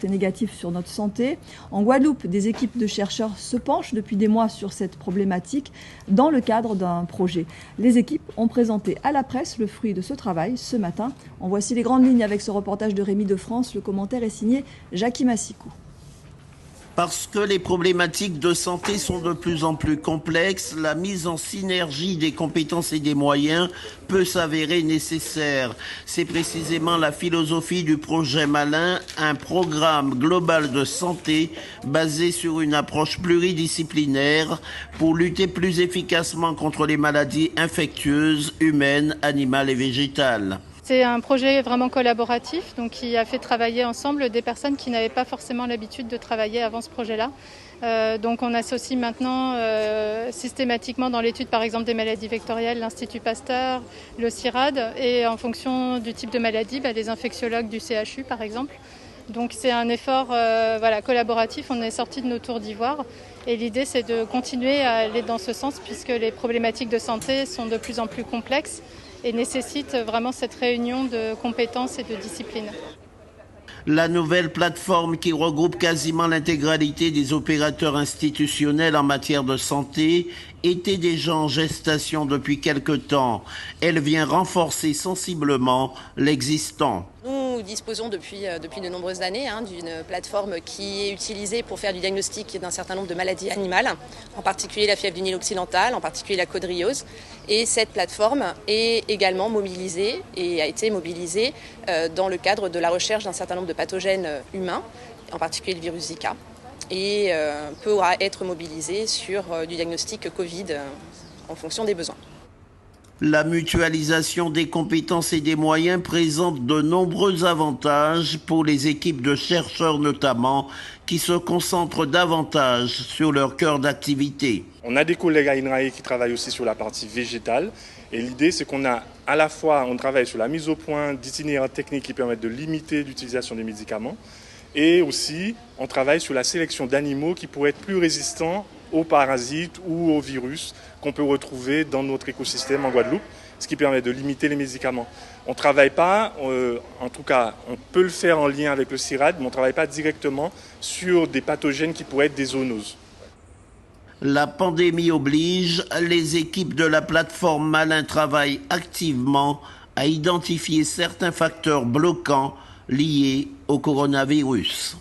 impact négatif sur notre santé. En Guadeloupe, des équipes de chercheurs se penchent depuis des mois sur cette problématique dans le cadre d'un projet. Les équipes ont présenté à la presse le fruit de ce travail ce matin. En voici les grandes lignes avec ce reportage de Rémi de France. Le commentaire est signé Jackie Massicou. Parce que les problématiques de santé sont de plus en plus complexes, la mise en synergie des compétences et des moyens peut s'avérer nécessaire. C'est précisément la philosophie du projet Malin, un programme global de santé basé sur une approche pluridisciplinaire pour lutter plus efficacement contre les maladies infectieuses, humaines, animales et végétales. C'est un projet vraiment collaboratif, donc qui a fait travailler ensemble des personnes qui n'avaient pas forcément l'habitude de travailler avant ce projet-là. Donc on associe maintenant systématiquement dans l'étude par exemple des maladies vectorielles l'Institut Pasteur, le CIRAD et en fonction du type de maladie, les infectiologues du CHU par exemple. Donc c'est un effort collaboratif, on est sorti de nos tours d'ivoire et l'idée c'est de continuer à aller dans ce sens puisque les problématiques de santé sont de plus en plus complexes et nécessite vraiment cette réunion de compétences et de disciplines. La nouvelle plateforme qui regroupe quasiment l'intégralité des opérateurs institutionnels en matière de santé était déjà en gestation depuis quelque temps. Elle vient renforcer sensiblement l'existant. Nous disposons depuis de nombreuses années d'une plateforme qui est utilisée pour faire du diagnostic d'un certain nombre de maladies animales, en particulier la fièvre du Nil occidental, en particulier la codriose. Et cette plateforme est également mobilisée et a été mobilisée dans le cadre de la recherche d'un certain nombre de pathogènes humains, en particulier le virus Zika, et pourra être mobilisée sur du diagnostic Covid en fonction des besoins. La mutualisation des compétences et des moyens présente de nombreux avantages pour les équipes de chercheurs notamment, qui se concentrent davantage sur leur cœur d'activité. On a des collègues à INRAE qui travaillent aussi sur la partie végétale. Et l'idée, c'est qu'on a à la fois, on travaille sur la mise au point d'itinéraires techniques qui permettent de limiter l'utilisation des médicaments. Et aussi, on travaille sur la sélection d'animaux qui pourraient être plus résistants aux parasites ou aux virus qu'on peut retrouver dans notre écosystème en Guadeloupe, ce qui permet de limiter les médicaments. On ne travaille pas, en tout cas, on peut le faire en lien avec le CIRAD, mais on ne travaille pas directement sur des pathogènes qui pourraient être des zoonoses. La pandémie oblige, les équipes de la plateforme Malin travaillent activement à identifier certains facteurs bloquants liés au coronavirus.